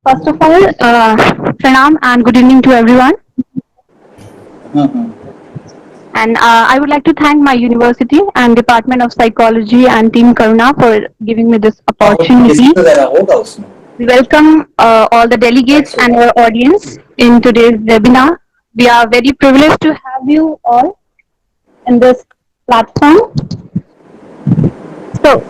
First of all, pranam and good evening to everyone. And I would like to thank my university and Department of Psychology and Team Karuna for giving me this opportunity. We welcome all the delegates and our audience in today's webinar. We are very privileged to have you all in this platform. So,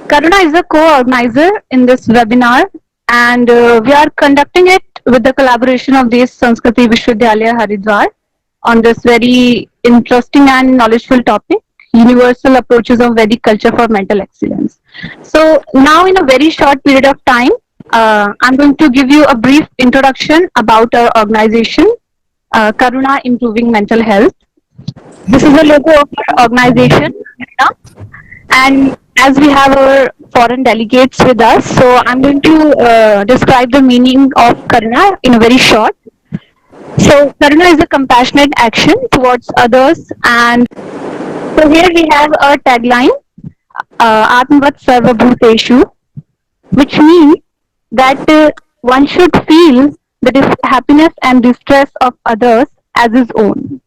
Karuna is a co-organizer in this webinar, and we are conducting it with the collaboration of this Sanskriti Vishwavidyalaya Haridwar on this very interesting and knowledgeful topic, universal approaches of Vedic culture for mental excellence. So now in a very short period of time, I'm going to give you a brief introduction about our organization, Karuna Improving Mental Health. This is the logo of our organization, Karuna. And as we have our foreign delegates with us, so I'm going to describe the meaning of Karuna in a very short. So, Karuna is a compassionate action towards others, and so here we have our tagline, Atmavat Sarva Bhuteshu, which means that one should feel the happiness and distress of others as his own.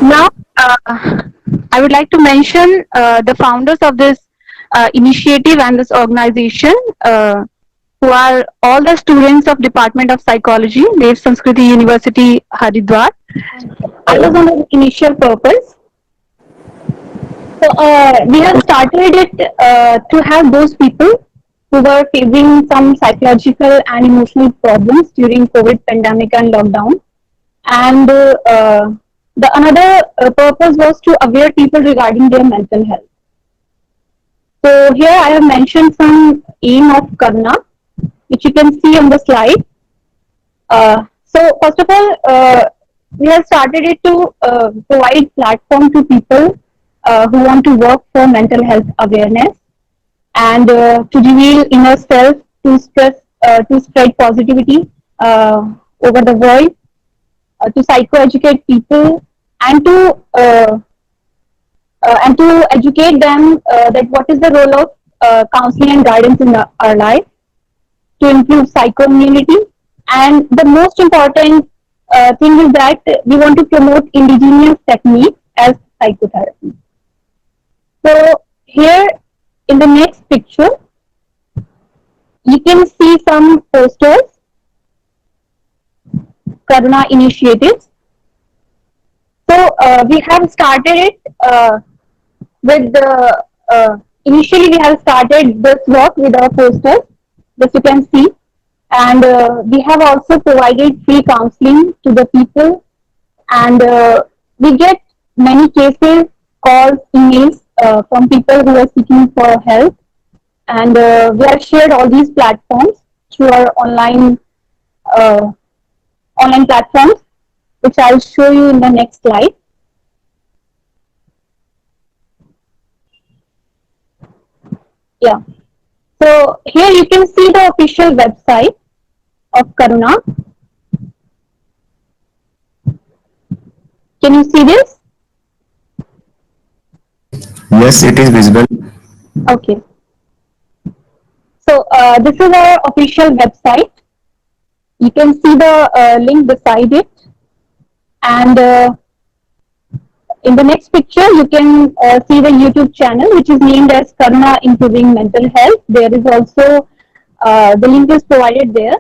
Now, I would like to mention the founders of this initiative and this organization, who are all the students of Department of Psychology, Dev Sanskriti University, Haridwar. I was on the initial purpose. So we have started it to have those people who were facing some psychological and emotional problems during COVID pandemic and lockdown. And the another purpose was to aware people regarding their mental health. So here I have mentioned some aim of Karuna, which you can see on the slide. So first of all, we have started it to provide platform to people who want to work for mental health awareness and to reveal inner self, to spread positivity over the world, to psychoeducate people, and to educate them that what is the role of counseling and guidance in our life to improve psycho-immunity. And the most important thing is that we want to promote indigenous techniques as psychotherapy. So here in the next picture, you can see some posters, Karuna initiatives. So we have started it with the, initially we have started this work with our posters, as you can see, and we have also provided free counseling to the people, and we get many cases, calls, emails from people who are seeking for help, and we have shared all these platforms through our uh, online platforms, which I'll show you in the next slide. Yeah. So here you can see the official website of Karuna. Can you see this? Yes, it is visible. Okay. So this is our official website. You can see the link beside it, and in the next picture you can see the YouTube channel, which is named as Karuna Improving Mental Health. There is also the link is provided there.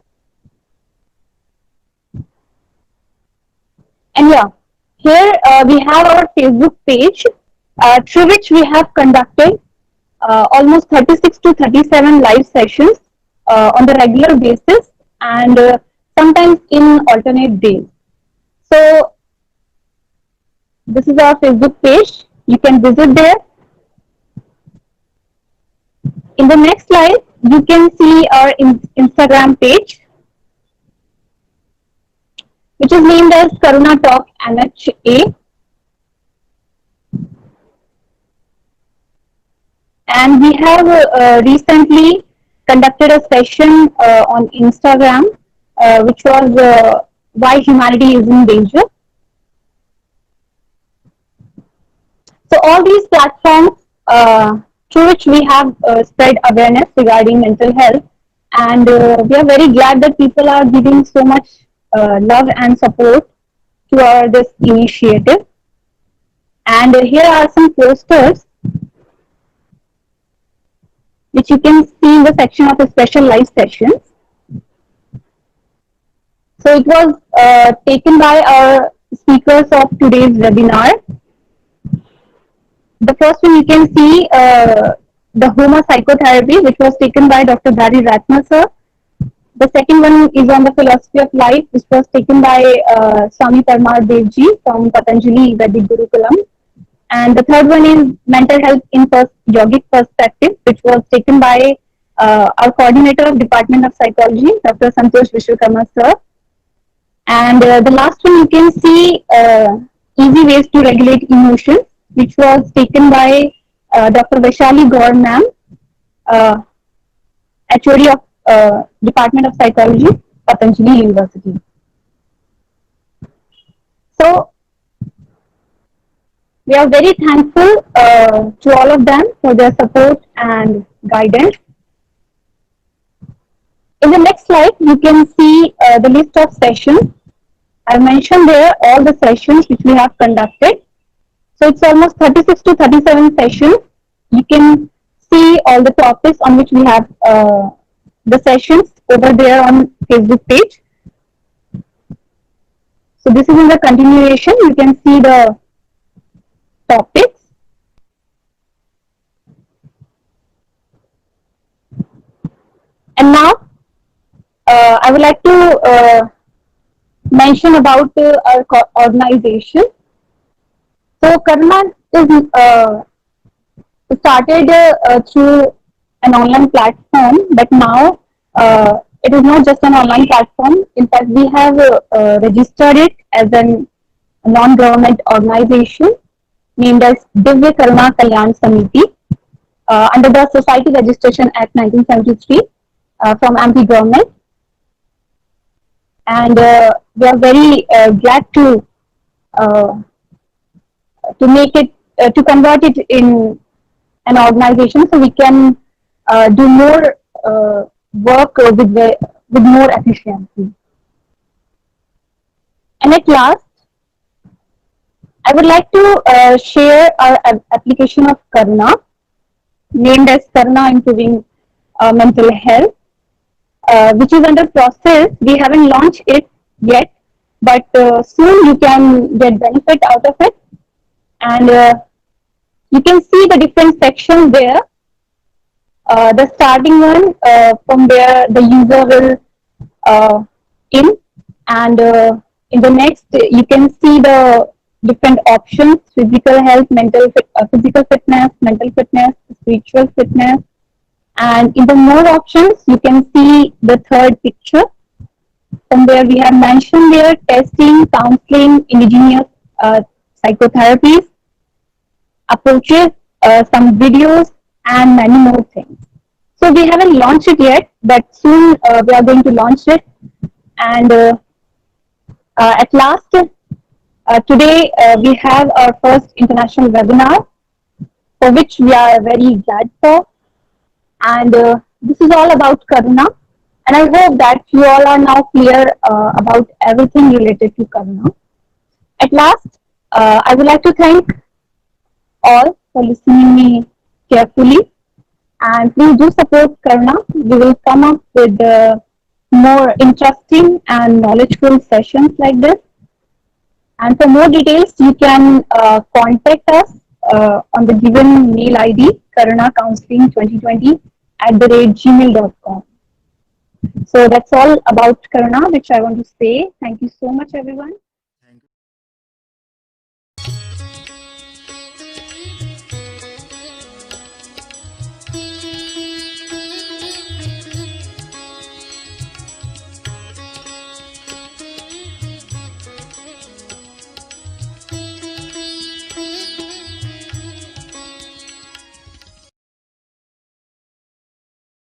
And yeah, here we have our Facebook page, through which we have conducted almost 36 to 37 live sessions on the regular basis, and sometimes in alternate days. So this is our Facebook page. You can visit there. In the next slide, you can see our Instagram page, which is named as Karuna Talk NHA. And we have recently conducted a session on Instagram, which was Why Humanity is in Danger. So all these platforms through which we have spread awareness regarding mental health, And we are very glad that people are giving so much love and support to our this initiative. And here are some posters which you can see in the section of the special live sessions. So it was taken by our speakers of today's webinar. The first one you can see the Homa psychotherapy, which was taken by Dr. Dhari Ratna sir. The second one is on the philosophy of life, which was taken by Swami Parmar Devji from Patanjali Vedic Gurukulam. And the third one is mental health in yogic perspective, which was taken by our coordinator of Department of Psychology, Dr. Santosh Vishwakarma sir. And the last one you can see easy ways to regulate emotions, which was taken by Dr. Vaishali Gaur ma'am, HOD of Department of Psychology, Patanjali University. So we are very thankful to all of them for their support and guidance. In the next slide, you can see the list of sessions. I mentioned there all the sessions which we have conducted. So it's almost 36 to 37 sessions. You can see all the topics on which we have the sessions over there on Facebook page. So this is in the continuation. You can see the topics. And now I would like to mention about our organization. So Karuna is started through an online platform, but now it is not just an online platform. In fact, we have registered it as a non-government organization named as Divya Karuna Kalyan Samiti under the Society Registration Act 1973 from MP government. And we are very glad to make it, to convert it in an organization so we can do more work with more efficiency. And at last, I would like to share our application of Karuna, named as Karuna Improving Mental Health, which is under process. We haven't launched it yet, but soon you can get benefit out of it. And you can see the different sections there. The starting one from where the user will in, and in the next you can see the different options: physical health, physical fitness, mental fitness, spiritual fitness. And in the more options, you can see the third picture from where we have mentioned there testing, counseling, indigenous psychotherapies, approaches, some videos, and many more things. So we haven't launched it yet, but soon we are going to launch it. And at last, today we have our first international webinar, for which we are very glad for. And this is all about Karuna. And I hope that you all are now clear about everything related to Karuna. At last, I would like to thank all for listening me carefully. And please do support Karuna. We will come up with more interesting and knowledgeable sessions like this. And for more details, you can contact us on the given mail ID, karunacounseling2020@gmail.com. So that's all about Karuna, which I want to say. Thank you so much, everyone.